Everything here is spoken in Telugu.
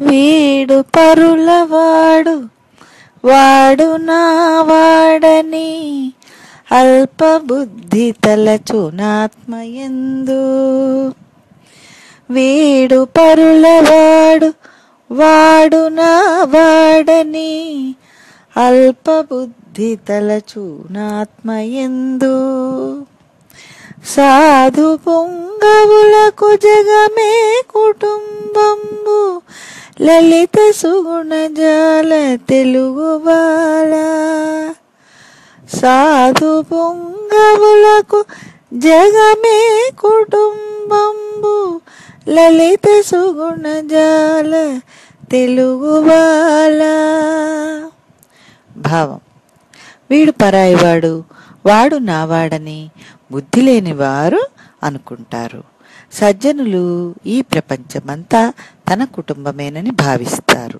వీడు పరులవాడు వాడు నా వాడని అల్పబుద్ధి తలచునాత్మయందు. వీడు పరులవాడు వాడు నా వాడని అల్పబుద్ధి తలచునాత్మయందు. సాధు పొంగవులకు జగమే కుటుంబంబు లలిత సుగుణజాల తెలుగు బాల. సాధు పొంగవులకు జగమే కుటుంబంబు లలిత సుగుణజాల తెలుగు బాల. భావం: వీడు పరాయివాడు వాడు నావాడని బుద్ధి లేని వారు అనుకుంటారు. సజ్జనులు ఈ ప్రపంచమంతా తన కుటుంబమేనని భావిస్తారు.